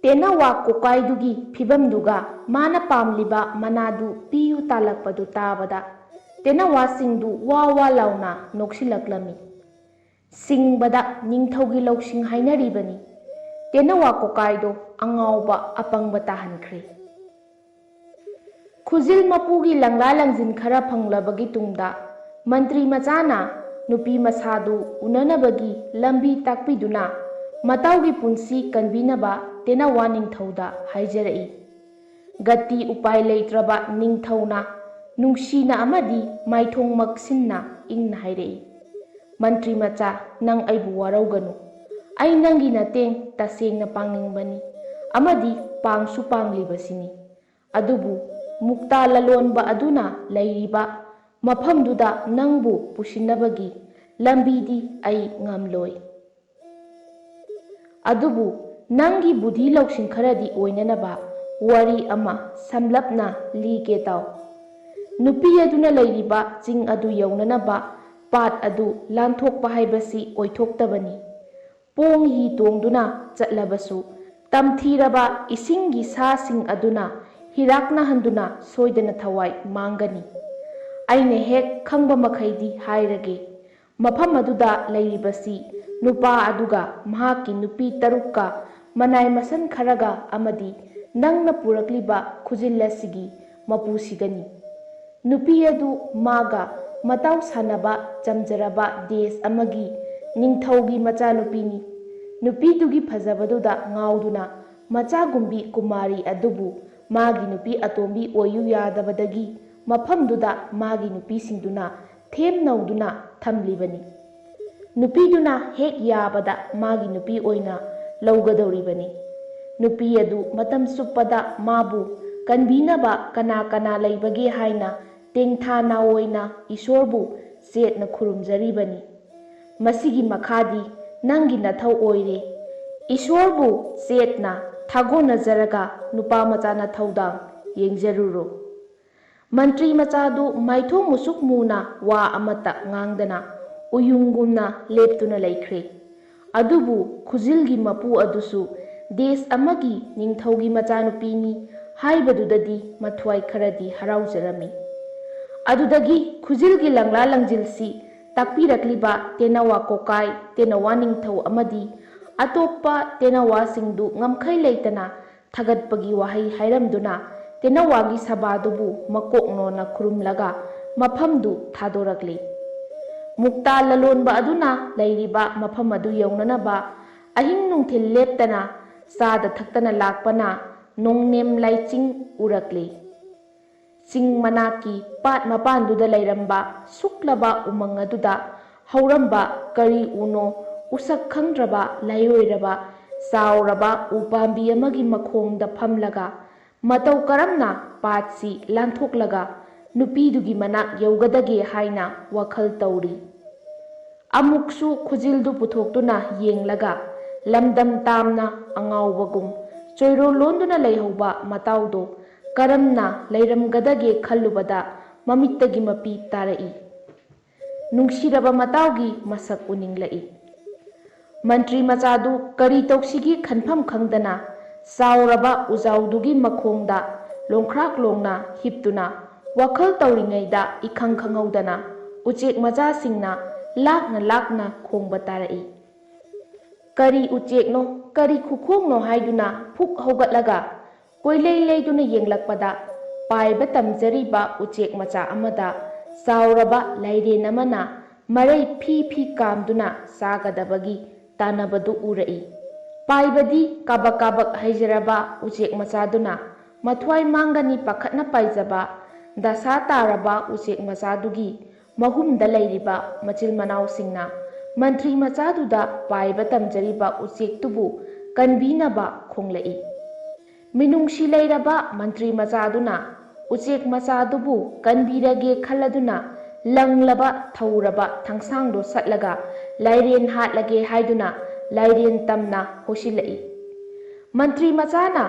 तेनावा कोकाईदुगी फिबमदुगा माना पामलिबा मनादु पियु तालकपदु ताबदा तेनावा सिंदु वा वा लाउना नोक्सिलक्लमी सिंबदा निंगथौगी लौसिंग हाइनरिबनी तेनावा कोकाईदो अंगाउबा अपंगबा ताहनख्रे खुजिल मपुगी लंगला लंजिन खरा फंगलबगी तुंगदा मंत्री मचाना नुपी मसादु उननबगी लंबी ताकपीदुना मताउगी पुंसी कनबीनबा तेनावा निंगथौदा हाइजरई गति उपाय लेत्रबा निंगथौना नुंगसीना अमदी माइथोंग मक्सिन्ना इंगना हाइरई मंत्री मचा नंग अइबु वारौगनु आई नंगी नतेंग तसेंगना पांगनिंगबनी अमदी पांगसु पांगलिबसिनी अदुबु मुक्ता ललोनबा अदुना लैरिबा मफमदुदा नंगबु पुसिनबगी लंबीदी आई ngamloi अदुबु नंगी बुद्धि लौसिंग खरदी ओइननबा वारी अमा समलपना लीगे ताव नुपी अदुना लैरिबा चिंग अदु यौननबा पाट अदु लांथोकपा हाइबसी ओइथोक्तबनी पोंग ही तोंगदुना चटलबसु तमथीरबा इसिंगी सासिंग अदुना हिराकना हंदुना सोइदना थवाई मांगनी आइने हेक खंगबा मखैदी हाइरगे मफम अदुदा लैरिबसी नुपा अदुगा महाकी नुपी तरुक्का मनाई मसन खरगा अमदी नंगना पुरकलिबा खुजिल्लसिगी मपुसिगनी नुपी अदु मागा मताउ सानबा चमजरबा देश अमगी निंगथौगी मचा नुपीनी नुपीदुगी फजबदुदा ngauduna मचा गुंबी कुमारी अदुबु मागी नुपी अतोंबी ओयु यादबदगी मफमदुदा मागी नुपी सिंदुना थेम नौदुना थमलिबनी नुपीदुना हेक याबदा मागी नुपी ओइना लौगदौरिबनी नुपी अदु मतम सुपदा माबु कनबीनबा कना कना लैबगे हाइना तेंथाना ओइना ईश्वरबु सेटना खुरुमजरिबनी मसिगी मखादी नंगी नथौ ओइरे ईश्वरबु सेटना थागोनजरगा नुपा मचाना थौदांग येंगजरुरो मंत्री मचादु माइथो मुसुक मुना वा अमता ngang उयुंगुना लेप्तुना लैख्रे अदुबु खुजिलगी मपु अदुसु देश अमगी निंगथौगी मचानुपीनी हाइबदुददी मथ्वाई खरदी हराउजरमी अदुदगी खुजिलगी लंगला लंजिलसी ताकपीरकलिबा तेनावा कोकाई तेनावा निंगथौ अमदी अतोप्पा तेनावा सिंदु ngamkhai leitana थगतपगी वाहै हाइरमदुना तेनावागी सबादुबु मकोकनोना खुरुमलगा मफमदु थादोरकली मुक्ता ललोनबा अदुना लैरिबा मफम अदु यौननबा अहिंग नुंथिल लेप्तना सादा थक्तना लाकपना नोंगनेम लाइचिंग उरकली चिंग मनाकी पाट मपानदुदा लैरंबा सुक्लबा उमंग अदुदा हौरंबा करी उनो उसक खंद्रबा लायोइरबा साउरबा उपांबी अमगी मखोंगदा फमलगा मतौ करमना पाटसी लांथोकलगा नुपीदुगी मनाक यौगदगे हाइना वखल तौरी अमुकसु खुजिलदु पुथोक्तुना येंगलगा लमदम तामना अंगाउबगुम चोइरो लोंदुना लैहौबा मताउदो करमना लैरमगदगे खल्लुबदा ममित्तगी मपी तारई नुंगसिरबा मताउगी मसक उनिंगलई मंत्री मचादु करी तौसिगी खनफम खंगदना साउरबा उजाउदुगी मखोंगदा लोंख्राक लोंगना हिप्तुना वखल तौरिङैदा इखंग खंगौदना उचेक मचासिंगना लाकना लाकना खोंगबा तारई करी उचेकनो करी खुखोंगनो हाइदुना फुक हौगतलगा कोइलै लैदुना येंगलकपदा पाइबा तमजरिबा उचेक मचा अमदा साउरबा लैरेन अमना मरै फी फी कामदुना सागदबगी तानबदु उरई पाइबदी काबक काबक हाइजरबा उचेक मचादुना मथ्वाई मांगनी पखतना पाइजबा दशा तारबा उचेक मचादुगी महुमदा लैरिबा मचिल मनाउसिंगना मंत्री मचादुदा पाइबा तमजरिबा उचेकतुबु कनबीनबा खोंगलई मिनुंगसी लैरबा मंत्री मचादुना उचेक मचादुबु कनबीरगे खल्लदुना लंगलबा थौरबा थंगसांगदो सटलगा लाइरेन हाटलगे हाइदुना लाइरेन तमना होसिलई मंत्री मचाना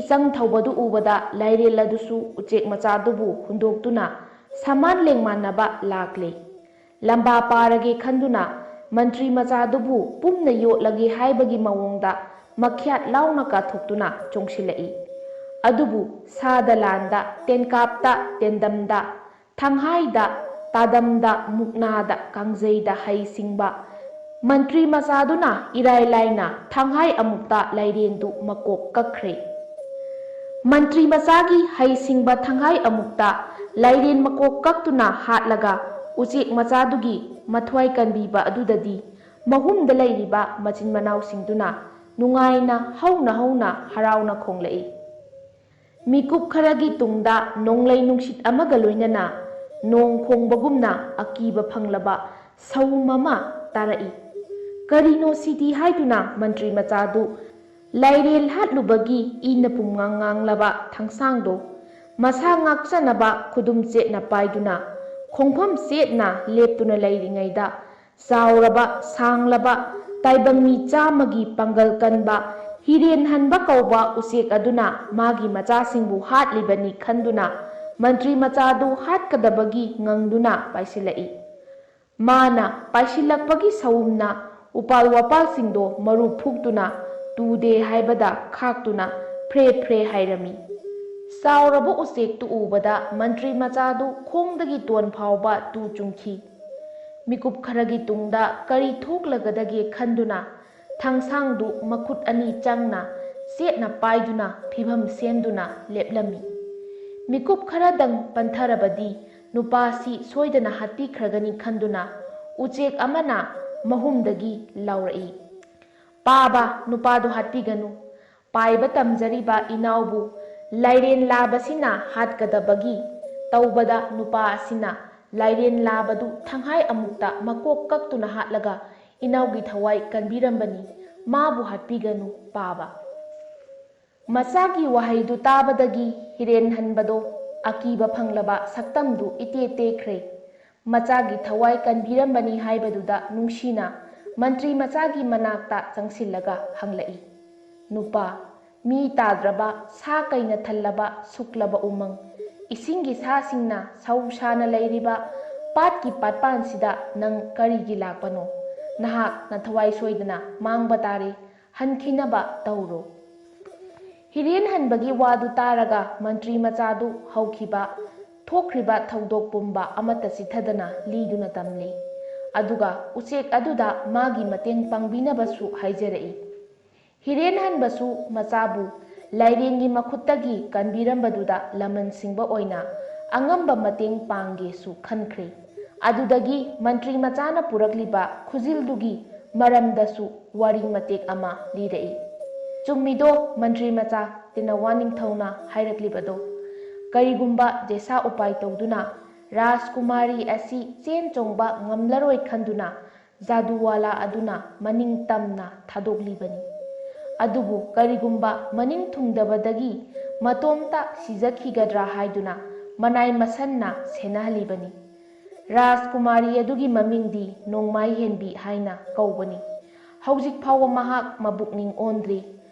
इचंग थौबदु उबदा लाइरेल अदुसु उचेक मचादुबु हुंदोक्तुना समान लेंगमानबा लाकले लंबा पारगे खंदुना मंत्री मचादुबु पुमना योटलगे हाइबगी मवोंगदा ꯃꯈ꯭ꯌꯥꯠ ꯂꯥꯎꯅ ꯀꯥꯊꯣꯛꯇꯨꯅ ꯆꯣꯡꯁꯤꯜꯂꯛꯏ꯫ ꯑꯗꯨꯕꯨ ꯁꯥꯗ ꯂꯥꯟꯗ, ꯇꯦꯟꯀꯥꯞꯇ, ꯇꯦꯟꯗꯝꯗ, ꯊꯥꯡꯍꯥꯏꯗ, ꯇꯥꯗꯝꯗ, ꯃꯨꯛꯅꯥꯗ, ꯀꯥꯡꯖꯩꯗ ꯍꯩ ꯁꯤꯡꯕ ꯃꯟꯇ꯭ꯔꯤ ꯃꯆꯥꯗꯨꯅ ꯏꯔꯥꯏ ꯂꯥꯏꯅ ꯊꯥꯡꯍꯥꯏ ꯑꯃꯨꯛꯇ ꯂꯥꯏꯔꯦꯟꯗꯨ ꯃꯀꯣꯛ ꯀꯛꯈ꯭ꯔꯦ꯫ ꯃꯟꯇ꯭ꯔꯤ ꯃꯆꯥꯒꯤ ꯍꯩ ꯁꯤꯡꯕ ꯊꯥꯡꯍꯥꯏ ꯑꯃꯨꯛꯇ ꯂꯥꯏꯔꯦꯟ ꯃꯀꯣꯛ ꯀꯛꯇꯨꯅ ꯍꯥꯠꯂꯒ ꯎꯆꯦꯛ ꯃꯆꯥꯗꯨꯒꯤ ꯃꯊ꯭ꯋꯥꯏ ꯀꯟꯕꯤꯕ ꯑꯗꯨꯗꯗꯤ ꯃꯍꯨꯝꯗ ꯂꯩꯔꯤꯕ ꯃꯆꯤꯟ ꯃꯅꯥꯎꯁꯤꯡꯗꯨꯅ ꯅꯨꯡꯉꯥꯏꯅ ꯍꯧꯅ ꯍꯧꯅ ꯍꯔꯥꯎꯅ ꯈꯣꯡꯂꯛꯏ꯫ ꯃꯤꯀꯨꯞ ꯈꯔꯒꯤ ꯇꯨꯡꯗ ꯅꯣꯡꯂꯩ ꯅꯨꯡꯁꯤꯠ ꯑꯃꯒ ꯂꯣꯏꯅꯅ ꯅꯣꯡ ꯈꯣꯡꯕꯒꯨꯝꯅ ꯑꯀꯤꯕ ꯐꯪꯂꯕ ꯁꯧꯝ ꯑꯃ ꯇꯥꯔꯛꯏ꯫ ꯀꯔꯤꯅꯣ ꯁꯤꯗꯤ ꯍꯥꯏꯗꯨꯅ ꯃꯟꯇ꯭ꯔꯤ ꯃꯆꯥꯗꯨ ꯂꯥꯏꯔꯦꯜ ꯍꯥꯠꯂꯨꯕꯒꯤ ꯏꯅ ꯄꯨꯝꯉꯥꯡ ꯉꯥꯡꯂꯕ ꯊꯥꯡꯁꯥꯡꯗꯣ ꯃꯁꯥ ꯉꯥꯛꯆꯅꯕ ꯈꯨꯗꯨꯝ ꯆꯦꯠꯅ ꯄꯥꯏꯗꯨꯅ ꯈꯣꯡꯐꯝ ꯆꯦꯠꯅ ꯂꯦꯞꯇꯨꯅ ꯂꯩꯔꯤꯉꯩꯗ ꯆꯥꯎꯔꯕ ꯁꯥꯡꯂꯕ ꯇꯥꯏꯕꯪ ꯃꯤ 100ꯒꯤ ꯄꯥꯡꯒꯜ ꯀꯟꯕ ꯍꯤꯔꯦꯟ ꯍꯟꯕ ꯀꯧꯕ ꯎꯆꯦꯛ ꯑꯗꯨꯅ ꯃꯥꯒꯤ ꯃꯆꯥꯁꯤꯡꯕꯨ ꯍꯥꯠꯂꯤꯕꯅꯤ ꯈꯟꯗꯨꯅ ꯃꯟꯇ꯭ꯔꯤ ꯃꯆꯥꯗꯨ ꯍꯥꯠꯀꯗꯕꯒꯤ ꯉꯪꯗꯨꯅ ꯄꯥꯏꯁꯤꯜꯂꯛꯏ꯫ ꯃꯥꯅ ꯄꯥꯏꯁꯤꯜꯂꯛꯄꯒꯤ ꯁꯎꯝꯅ ꯎꯄꯥꯜ ꯋꯥꯄꯥꯜꯁꯤꯡꯗꯣ ꯃꯔꯨ ꯐꯨꯛꯇꯨꯅ ꯇꯨꯗꯦ ꯍꯥꯏꯕꯗ ꯈꯥꯛꯇꯨꯅ ꯐ꯭ꯔꯦ ꯐ꯭ꯔꯦ ꯍꯥꯏꯔꯝꯃꯤ꯫ ꯆꯥꯎꯔꯕ ꯎꯆꯦꯛꯇꯨ ꯎꯕꯗ ꯃꯟꯇ꯭ꯔꯤ ꯃꯆꯥꯗꯨ ꯈꯣꯡꯗꯒꯤ ꯇꯣꯟ ꯐꯥꯎꯕ ꯇꯨ ꯆꯨꯡꯈꯤ꯫ ꯃꯤꯀꯨꯞ ꯈꯔꯒꯤ ꯇꯨꯡꯗ ꯀꯔꯤ ꯊꯣꯛꯂꯒꯗꯒꯦ ꯈꯟꯗꯨꯅ ꯊꯥꯡꯁꯥꯡꯗꯨ ꯃꯈꯨꯠ ꯑꯅꯤ ꯆꯪꯅ ꯆꯦꯠꯅ ꯄꯥꯏꯗꯨꯅ ꯐꯤꯚꯝ ꯁꯦꯝꯗꯨꯅ ꯂꯦꯞꯂꯝꯃꯤ꯫ ꯃꯤꯀꯨꯞ ꯈꯔꯗꯪ ꯄꯟꯊꯔꯕꯗꯤ ꯅꯨꯄꯥꯁꯤ ꯁꯣꯏꯗꯅ ꯍꯥꯠꯄꯤꯈ꯭ꯔꯒꯅꯤ ꯈꯟꯗꯨꯅ ꯎꯆꯦꯛ ꯑꯃꯅ ꯃꯍꯨꯝꯗꯒꯤ ꯂꯥꯎꯔꯛꯏ, "ꯄꯥꯕ, ꯅꯨꯄꯥꯗꯨ ꯍꯥꯠꯄꯤꯒꯅꯨ꯫ ꯄꯥꯏꯕ ꯇꯝꯖꯔꯤꯕ ꯏꯅꯥꯎꯕꯨ ꯂꯥꯏꯔꯦꯟ ꯂꯥꯕꯁꯤꯅ ꯍꯥꯠꯀꯗꯕꯒꯤ ꯇꯧꯕꯗ ꯅꯨꯄꯥ ꯑꯁꯤꯅ ꯂꯥꯏꯔꯦꯟ ꯂꯥꯕꯗꯨ ꯊꯥꯡꯍꯥꯏ ꯑꯃꯨꯛꯇ ꯃꯀꯣꯛ ꯀꯛꯇꯨꯅ ꯍꯥꯠꯂꯒ ꯏꯅꯥꯎꯒꯤ ꯊꯋꯥꯏ ꯀꯟꯕꯤꯔꯝꯕꯅꯤ꯫ ꯃꯥꯕꯨ ꯍꯥꯠꯄꯤꯒꯅꯨ ꯄꯥꯕ"꯫ ꯃꯆꯥꯒꯤ ꯋꯥꯍꯩꯗꯨ ꯇꯥꯕꯗꯒꯤ ꯍꯤꯔꯦꯟ ꯍꯟꯕꯗꯣ ꯑꯀꯤꯕ ꯐꯪꯂꯕ ꯁꯛꯇꯝꯗꯨ ꯏꯇꯦ ꯇꯦꯈ꯭ꯔꯦ꯫ ꯃꯆꯥꯒꯤ ꯊꯋꯥꯏ ꯀꯟꯕꯤꯔꯝꯕꯅꯤ ꯍꯥꯏꯕꯗꯨꯗ ꯅꯨꯡꯁꯤꯅ ꯃꯟꯇ꯭ꯔꯤ ꯃꯆꯥꯒꯤ ꯃꯅꯥꯛꯇ ꯆꯪꯁꯤꯜꯂꯒ ꯍꯪꯂꯛꯏ, "ꯅꯨꯄꯥ, ꯃꯤ ꯇꯥꯗ꯭ꯔꯕ ꯁꯥ ꯀꯩꯅ ꯊꯜꯂꯕ ꯁꯨꯛꯂꯕ ꯎꯃꯪ, ꯏꯁꯤꯡꯒꯤ ꯁꯥꯁꯤꯡꯅ ꯁꯧ ꯁꯥꯅ ꯂꯩꯔꯤꯕ ꯄꯥꯠꯀꯤ ꯄꯥꯠꯄꯥꯟꯁꯤꯗ ꯅꯪ ꯀꯔꯤꯒꯤ ꯂꯥꯛꯄꯅꯣ? ꯅꯍꯥꯛ ꯅꯊꯋꯥꯏ ꯁꯣꯏꯗꯅ ꯃꯥꯡꯕ ꯇꯥꯔꯦ, ꯍꯟꯈꯤꯅꯕ ꯇꯧꯔꯣ"꯫ ꯍꯤꯔꯦꯟ ꯍꯟꯕꯒꯤ ꯋꯥꯗꯨ ꯇꯥꯔꯒ ꯃꯟꯇ꯭ꯔꯤ ꯃꯆꯥꯗꯨ ꯍꯧꯈꯤꯕ ꯊꯣꯛꯈ꯭ꯔꯤꯕ ꯊꯧꯗꯣꯛ ꯄꯨꯝꯕ ꯑꯃꯠꯇ ꯆꯤꯠꯊꯗꯅ ꯂꯤꯗꯨꯅ ꯇꯝꯂꯦ꯫ ꯑꯗꯨꯒ ꯎꯆꯦꯛ ꯑꯗꯨꯗ ꯃꯥꯒꯤ ꯃꯇꯦꯡ ꯄꯥꯡꯕꯤꯅꯕꯁꯨ ꯍꯥꯏꯖꯔꯛꯏ꯫ ꯍꯤꯔꯦꯟ ꯍꯟꯕꯁꯨ ꯃꯆꯥꯕꯨ ꯂꯥꯏꯔꯦꯟꯒꯤ ꯃꯈꯨꯠꯇꯒꯤ ꯀꯟꯕꯤꯔꯝꯕꯗꯨꯗ ꯂꯃꯟ ꯁꯤꯡꯕ ꯑꯣꯏꯅ ꯑꯉꯝꯕ ꯃꯇꯦꯡ ꯄꯥꯡꯒꯦꯁꯨ ꯈꯟꯈ꯭ꯔꯦ꯫ ꯑꯗꯨꯗꯒꯤ ꯃꯟꯇ꯭ꯔꯤ ꯃꯆꯥꯅ ꯄꯨꯔꯛꯂꯤꯕ ꯈꯨꯖꯤꯜꯗꯨꯒꯤ ꯃꯔꯝꯗꯁꯨ ꯋꯥꯔꯤ ꯃꯇꯦꯛ ꯑꯃ ꯂꯤꯔꯛꯏ꯫ "ꯆꯨꯝꯃꯤꯗꯣ ꯃꯟꯇ꯭ꯔꯤ ꯃꯆꯥ, ꯇꯦꯅꯋꯥ ꯅꯤꯡꯊꯧꯅ ꯍꯥꯏꯔꯛꯂꯤꯕꯗꯣ꯫ ꯀꯔꯤꯒꯨꯝꯕ ꯗꯦꯁꯥ ꯎꯄꯥꯏ ꯇꯧꯗꯨꯅ ꯔꯥꯖꯀꯨꯃꯥꯔꯤ ꯑꯁꯤ ꯆꯦꯟ ꯆꯣꯡꯕ ꯉꯝꯂꯔꯣꯏ ꯈꯟꯗꯨꯅ ꯖꯥꯗꯨꯋꯥꯂꯥ ꯑꯗꯨꯅ ꯃꯅꯤꯡ ꯇꯝꯅ ꯊꯥꯗꯣꯛꯂꯤꯕꯅꯤ꯫ ꯑꯗꯨꯕꯨ ꯀꯔꯤꯒꯨꯝꯕ ꯃꯅꯤꯡ ꯊꯨꯡꯗꯕꯗꯒꯤ ꯃꯇꯣꯝꯇ ꯁꯤꯖꯈꯤꯒꯗ꯭ꯔꯥ ꯍꯥꯏꯗꯨꯅ ꯃꯅꯥꯏ ꯃꯁꯟꯅ ꯁꯦꯟꯅꯍꯜꯂꯤꯕꯅꯤ꯫ ꯔꯥꯖꯀꯨꯃꯥꯔꯤ ꯑꯗꯨꯒꯤ ꯃꯃꯤꯡꯗꯤ ꯅꯣꯡꯃꯥꯏ ꯍꯦꯟꯕꯤ ꯍꯥꯏꯅ ꯀꯧꯕꯅꯤ꯫ ꯍꯧꯖꯤꯛ ꯐꯥꯎꯕ ꯃꯍꯥꯛ ꯃꯕꯨꯛꯅꯤꯡ ꯑꯣꯟꯗ꯭ꯔꯤ,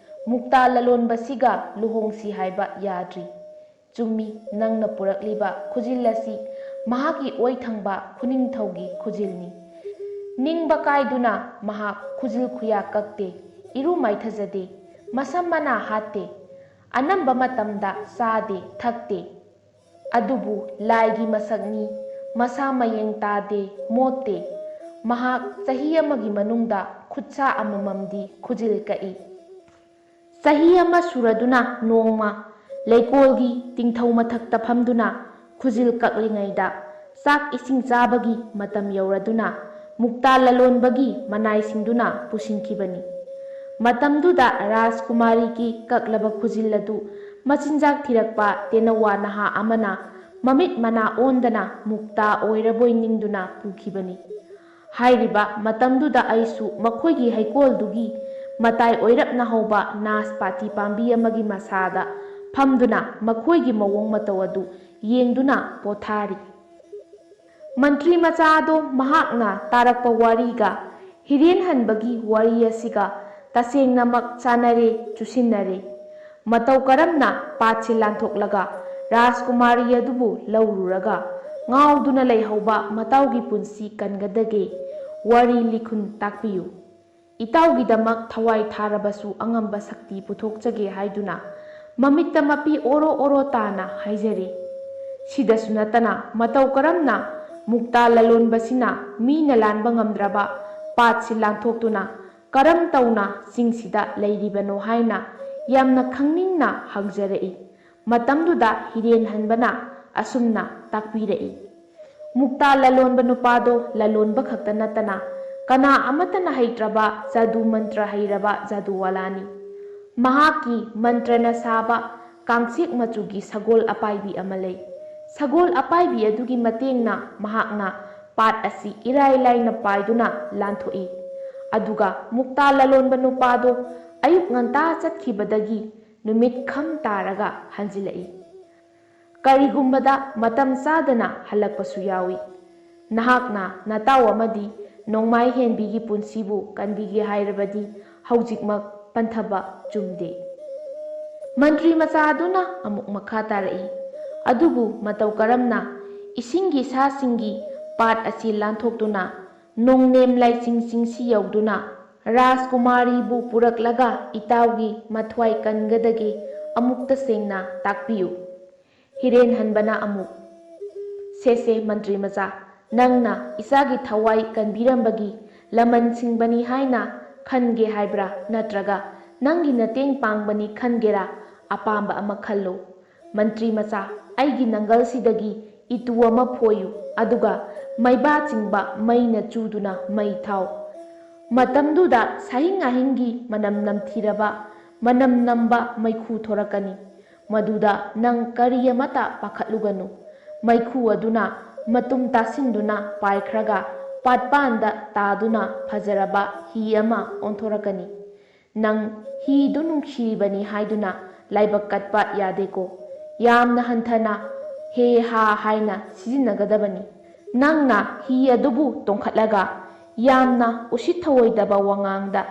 ꯃꯨꯛꯇꯥ ꯂꯂꯣꯟꯕꯁꯤꯒ ꯂꯨꯍꯣꯡꯁꯤ ꯍꯥꯏꯕ ꯌꯥꯗ꯭ꯔꯤ꯫ ꯆꯨꯝꯃꯤ, ꯅꯪꯅ ꯄꯨꯔꯛꯂꯤꯕ ꯈꯨꯖꯤꯜ ꯑꯁꯤ ꯃꯍꯥꯛꯀꯤ ꯑꯣꯏ ꯊꯪꯕ ꯈꯨꯅꯤꯡꯊꯧꯒꯤ ꯈꯨꯖꯤꯜꯅꯤ꯫ ꯅꯤꯡꯕ ꯀꯥꯏꯗꯨꯅ ꯃꯍꯥꯛ ꯈꯨꯖꯤꯜ ꯈꯨꯌꯥ ꯀꯛꯇꯦ, ꯏꯔꯨ ꯃꯥꯏꯊꯖꯗꯦ, ꯃꯁꯝ ꯃꯅꯥ ꯍꯥꯠꯇꯦ, ꯑꯅꯝꯕ ꯃꯇꯝꯗ ꯆꯥꯗꯦ ꯊꯛꯇꯦ꯫ ꯑꯗꯨꯕꯨ ꯂꯥꯏꯒꯤ ꯃꯁꯛꯅꯤ, ꯃꯁꯥ ꯃꯌꯦꯡ ꯇꯥꯗꯦ, ꯃꯣꯠꯇꯦ꯫ ꯃꯍꯥꯛ ꯆꯍꯤ ꯑꯃꯒꯤ ꯃꯅꯨꯡꯗ ꯈꯨꯠꯁꯥ ꯑꯃꯃꯝꯗꯤ ꯈꯨꯖꯤꯜ ꯀꯛꯏ꯫ ꯆꯍꯤ ꯑꯃ ꯁꯨꯔꯗꯨꯅ ꯅꯣꯡꯃ ꯂꯩꯀꯣꯜꯒꯤ ꯇꯤꯡꯊꯧ ꯃꯊꯛꯇ ꯐꯝꯗꯨꯅ ꯈꯨꯖꯤꯜ ꯀꯛꯂꯤꯉꯩꯗ ꯆꯥꯛ ꯏꯁꯤꯡ ꯆꯥꯕꯒꯤ ꯃꯇꯝ ꯌꯧꯔꯗꯨꯅ ꯃꯨꯛꯇꯥ ꯂꯂꯣꯟꯕꯒꯤ ꯃꯅꯥꯏꯁꯤꯡꯗꯨꯅ ꯄꯨꯁꯤꯟꯈꯤꯕꯅꯤ꯫ ꯃꯇꯝꯗꯨꯗ ꯔꯥꯖꯀꯨꯃꯥꯔꯤꯒꯤ ꯀꯛꯂꯕ ꯈꯨꯖꯤꯜ ꯑꯗꯨ ꯃꯆꯤꯟꯖꯥꯛ ꯊꯤꯔꯛꯄ ꯇꯦꯅꯋꯥ ꯅꯍꯥ ꯑꯃꯅ ꯃꯃꯤꯠ ꯃꯅꯥ ꯑꯣꯟꯗꯅ ꯃꯨꯛꯇꯥ ꯑꯣꯏꯔꯕꯣꯏ ꯅꯤꯡꯗꯨꯅ ꯄꯨꯈꯤꯕꯅꯤ꯫ ꯍꯥꯏꯔꯤꯕ ꯃꯇꯝꯗꯨꯗ ꯑꯩꯁꯨ ꯃꯈꯣꯏꯒꯤ ꯍꯩꯀꯣꯜꯗꯨꯒꯤ ꯃꯇꯥꯏ ꯑꯣꯏꯔꯞꯅ ꯍꯧꯕ ꯅꯥꯁꯄꯥꯇꯤ ꯄꯥꯝꯕꯤ ꯑꯃꯒꯤ ꯃꯁꯥꯗ ꯐꯝꯗꯨꯅ ꯃꯈꯣꯏꯒꯤ ꯃꯑꯣꯡ ꯃꯇꯧ ꯑꯗꯨ ꯌꯦꯡꯗꯨꯅ ꯄꯣꯊꯥꯔꯤ꯫ ꯃꯟꯇ꯭ꯔꯤ ꯃꯆꯥ ꯑꯗꯣ ꯃꯍꯥꯛꯅ ꯇꯥꯔꯛꯄ ꯋꯥꯔꯤꯒ ꯍꯤꯔꯦꯟ ꯍꯟꯕꯒꯤ ꯋꯥꯔꯤ ꯑꯁꯤꯒ ꯇꯁꯦꯡꯅꯃꯛ ꯆꯥꯟꯅꯔꯦ, ꯆꯨꯁꯤꯟꯅꯔꯦ꯫ ꯃꯇꯧ ꯀꯔꯝꯅ ꯄꯥꯠꯁꯤ ꯂꯥꯟꯊꯣꯛꯂꯒ ꯔꯥꯖꯀꯨꯃꯥꯔꯤ ꯑꯗꯨꯕꯨ ꯂꯧꯔꯨꯔꯒ ꯉꯥꯎꯗꯨꯅ ꯂꯩꯍꯧꯕ ꯃꯇꯥꯎꯒꯤ ꯄꯨꯟꯁꯤ ꯀꯟꯒꯗꯒꯦ? ꯋꯥꯔꯤ ꯂꯤꯈꯨꯟ ꯇꯥꯛꯄꯤꯌꯨ꯫ ꯏꯇꯥꯎꯒꯤꯗꯃꯛ ꯊꯋꯥꯏ ꯊꯥꯔꯕꯁꯨ ꯑꯉꯝꯕ ꯁꯛꯇꯤ ꯄꯨꯊꯣꯛꯆꯒꯦ ꯍꯥꯏꯗꯨꯅ ꯃꯃꯤꯠꯇ ꯃꯄꯤ ꯑꯣꯔꯣ ꯑꯣꯔꯣ ꯇꯥꯅ ꯍꯥꯏꯖꯔꯤ꯫ ꯁꯤꯗꯁꯨ ꯅꯠꯇꯅ ꯃꯇꯧ ꯀꯔꯝꯅ ꯃꯨꯛꯇꯥ ꯂꯂꯣꯟꯕꯁꯤꯅ ꯃꯤꯅ ꯂꯥꯟꯕ ꯉꯝꯗ꯭ꯔꯕ ꯄꯥꯠꯁꯤ ꯂꯥꯟꯊꯣꯛꯇꯨꯅ ꯀꯔꯝ ꯇꯧꯅ ꯆꯤꯡꯁꯤꯗ ꯂꯩꯔꯤꯕꯅꯣ ꯍꯥꯏꯅ ꯌꯥꯝꯅ ꯈꯪꯅꯤꯡꯅ ꯍꯪꯖꯔꯛꯏ꯫ ꯃꯇꯝꯗꯨꯗ ꯍꯤꯔꯦꯟ ꯍꯟꯕꯅ ꯑꯁꯨꯝꯅ ꯇꯥꯛꯄꯤꯔꯛꯏ꯫ ꯃꯨꯛꯇꯥ ꯂꯂꯣꯟꯕ ꯅꯨꯄꯥꯗꯣ ꯂꯂꯣꯟꯕ ꯈꯛꯇ ꯅꯠꯇꯅ ꯀꯅꯥ ꯑꯃꯠꯇꯅ ꯍꯩꯇ꯭ꯔꯕ ꯖꯥꯗꯨ ꯃꯟꯇ꯭ꯔ ꯍꯩꯔꯕ ꯖꯥꯗꯨꯋꯥꯂꯥꯅꯤ꯫ ꯃꯍꯥꯛꯀꯤ ꯃꯟꯇ꯭ꯔꯅ ꯁꯥꯕ ꯀꯥꯡꯆꯦꯛ ꯃꯆꯨꯒꯤ ꯁꯒꯣꯜ ꯑꯄꯥꯏꯕꯤ ꯑꯃ ꯂꯩ꯫ ꯁꯒꯣꯜ ꯑꯄꯥꯏꯕꯤ ꯑꯗꯨꯒꯤ ꯃꯇꯦꯡꯅ ꯃꯍꯥꯛꯅ ꯄꯥꯠ ꯑꯁꯤ ꯏꯔꯥꯏ ꯂꯥꯏꯅ ꯄꯥꯏꯗꯨꯅ ꯂꯥꯟꯊꯣꯛꯏ꯫ ꯑꯗꯨꯒ ꯃꯨꯛꯇꯥ ꯂꯂꯣꯟꯕ ꯅꯨꯄꯥꯗꯣ ꯑꯌꯨꯛ ꯉꯟꯇꯥ ꯆꯠꯈꯤꯕꯗꯒꯤ ꯅꯨꯃꯤꯠ ꯈꯝ ꯇꯥꯔꯒ ꯍꯟꯖꯤꯜꯂꯛꯏ꯫ ꯀꯔꯤꯒꯨꯝꯕꯗ ꯃꯇꯝ ꯆꯥꯗꯅ ꯍꯜꯂꯛꯄꯁꯨ ꯌꯥꯎꯏ꯫ ꯅꯍꯥꯛꯅ ꯅꯇꯥꯎ ꯑꯃꯗꯤ ꯅꯣꯡꯃꯥꯏ ꯍꯦꯟꯕꯤꯒꯤ ꯄꯨꯟꯁꯤꯕꯨ ꯀꯟꯕꯤꯒꯦ ꯍꯥꯏꯔꯕꯗꯤ ꯍꯧꯖꯤꯛꯃꯛ ꯄꯟꯊꯕ ꯆꯨꯝꯗꯦ꯫ ꯃꯟꯇ꯭ꯔꯤ ꯃꯆꯥ ꯑꯗꯨꯅ ꯑꯃꯨꯛ ꯃꯈꯥ ꯇꯥꯔꯛꯏ꯫ ꯑꯗꯨꯕꯨ ꯃꯇꯧ ꯀꯔꯝꯅ ꯏꯁꯤꯡꯒꯤ ꯁꯥꯁꯤꯡꯒꯤ ꯄꯥꯠ ꯑꯁꯤ ꯂꯥꯟꯊꯣꯛꯇꯨꯅ ꯅꯣꯡꯅꯦꯝ ꯂꯥꯏꯆꯤꯡ ꯆꯤꯡꯁꯤ ꯌꯧꯗꯨꯅ ꯔꯥꯖꯀꯨꯃꯥꯔꯤꯕꯨ ꯄꯨꯔꯛꯂꯒ ꯏꯇꯥꯎꯒꯤ ꯃꯊ꯭ꯋꯥꯏ ꯀꯟꯒꯗꯒꯦ ꯑꯃꯨꯛꯇ ꯁꯦꯡꯅ ꯇꯥꯛꯄꯤꯌꯨ꯫ ꯍꯤꯔꯦꯟ ꯍꯟꯕꯅ ꯑꯃꯨꯛ ꯁꯦꯁꯦ ꯃꯟꯇ꯭ꯔꯤ ꯃꯆꯥ, ꯅꯪꯅ ꯏꯆꯥꯒꯤ ꯊꯋꯥꯏ ꯀꯟꯕꯤꯔꯝꯕꯒꯤ ꯂꯃꯟ ꯁꯤꯡꯕꯅꯤ ꯍꯥꯏꯅ ꯈꯟꯒꯦ ꯍꯥꯏꯕ꯭ꯔꯥ ꯅꯠꯇ꯭ꯔꯒ ꯅꯪꯒꯤ ꯃꯇꯦꯡ ꯄꯥꯡꯕꯅꯤ ꯈꯟꯒꯦꯔꯥ? ꯑꯄꯥꯝꯕ ꯑꯃ ꯈꯜꯂꯨ꯫ ꯃꯟꯇ꯭ꯔꯤ ꯃꯆꯥ, ꯑꯩꯒꯤ ꯅꯪꯒꯜꯁꯤꯗꯒꯤ ꯏꯇꯨ ꯑꯃ ꯐꯣꯏꯌꯨ ꯑꯗꯨꯒ ꯃꯩꯕꯥ ꯆꯤꯡꯕ ꯃꯩꯅ ꯆꯨꯗꯨꯅ ꯃꯩ ꯊꯥꯎ꯫ ꯃꯇꯝꯗꯨꯗ ꯁꯥꯍꯤꯡ ꯑꯍꯤꯡꯒꯤ ꯃꯅꯝ ꯅꯝꯊꯤꯔꯕ ꯃꯅꯝ ꯅꯝꯕ ꯃꯩꯈꯨ ꯊꯣꯔꯛꯀꯅꯤ꯫ ꯃꯗꯨꯗ ꯅꯪ ꯀꯔꯤ ꯑꯃꯠꯇ ꯄꯥꯈꯠꯂꯨꯒꯅꯨ꯫ ꯃꯩꯈꯨ ꯑꯗꯨꯅ ꯃꯇꯨꯝ ꯇꯥꯁꯤꯟꯗꯨꯅ ꯄꯥꯏꯈ꯭ꯔꯒ ꯄꯥꯠꯄꯥꯟꯗ ꯇꯥꯗꯨꯅ ꯐꯖꯔꯕ ꯍꯤ ꯑꯃ ꯑꯣꯟꯊꯣꯔꯛꯀꯅꯤ꯫ ꯅꯪ ꯍꯤꯗꯨ ꯅꯨꯡꯁꯤꯔꯤꯕꯅꯤ ꯍꯥꯏꯗꯨꯅ ꯂꯥꯏꯕꯛ ꯀꯠꯄ ꯌꯥꯗꯦꯀꯣ꯫ ꯌꯥꯝꯅ ꯍꯟꯊꯅ ꯍꯦ ꯍꯥ ꯍꯥꯏꯅ ꯁꯤꯖꯤꯟꯅꯒꯗꯕꯅꯤ꯫ ꯅꯪꯅ ꯍꯤ ꯑꯗꯨꯕꯨ ꯇꯣꯡꯈꯠꯂꯒ ꯌꯥꯝꯅ ꯎꯁꯤꯠ ꯊꯑꯣꯏꯗꯕ ꯋꯥꯉꯥꯡꯗ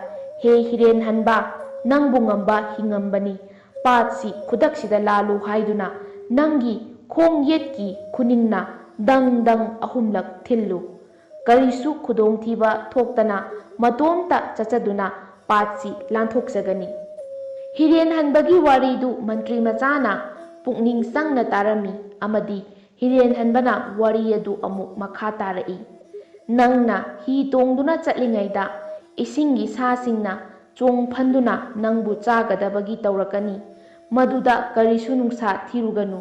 ꯍꯦ ꯍꯤꯔꯦꯟ ꯍꯟꯕ, ꯅꯪꯕꯨ ꯉꯝꯕ ꯍꯤꯉꯝꯕꯅꯤ, ꯄꯥꯠꯁꯤ ꯈꯨꯗꯛꯁꯤꯗ ꯂꯥꯜꯂꯨ ꯍꯥꯏꯗꯨꯅ ꯅꯪꯒꯤ ꯈꯣꯡ ꯌꯦꯠꯀꯤ ꯈꯨꯅꯤꯡꯅ ꯗꯪ ꯗꯪ ꯑꯍꯨꯝꯂꯛ ꯊꯤꯜꯂꯨ꯫ ꯀꯔꯤꯁꯨ ꯈꯨꯗꯣꯡꯊꯤꯕ ꯊꯣꯛꯇꯅ ꯃꯇꯣꯝꯇ ꯆꯠꯆꯗꯨꯅ ꯄꯥꯠꯁꯤ ꯂꯥꯟꯊꯣꯛꯆꯒꯅꯤ꯫ ꯍꯤꯔꯦꯟ ꯍꯟꯕꯒꯤ ꯋꯥꯔꯤꯗꯨ ꯃꯟꯇ꯭ꯔꯤ ꯃꯆꯥꯅ ꯄꯨꯛꯅꯤꯡ ꯆꯪꯅ ꯇꯥꯔꯝꯃꯤ ꯑꯃꯗꯤ ꯍꯤꯔꯦꯟ ꯍꯟꯕꯅ ꯋꯥꯔꯤ ꯑꯗꯨ ꯑꯃꯨꯛ ꯃꯈꯥ ꯇꯥꯔꯛꯏ꯫ ꯅꯪꯅ ꯍꯤ ꯇꯣꯡꯗꯨꯅ ꯆꯠꯂꯤꯉꯩꯗ ꯏꯁꯤꯡꯒꯤ ꯁꯥꯁꯤꯡꯅ ꯆꯣꯡ ꯐꯟꯗꯨꯅ ꯅꯪꯕꯨ ꯆꯥꯒꯗꯕꯒꯤ ꯇꯧꯔꯛꯀꯅꯤ꯫ ꯃꯗꯨꯗ ꯀꯔꯤꯁꯨ ꯅꯨꯡꯁꯥ ꯊꯤꯔꯨꯒꯅꯨ꯫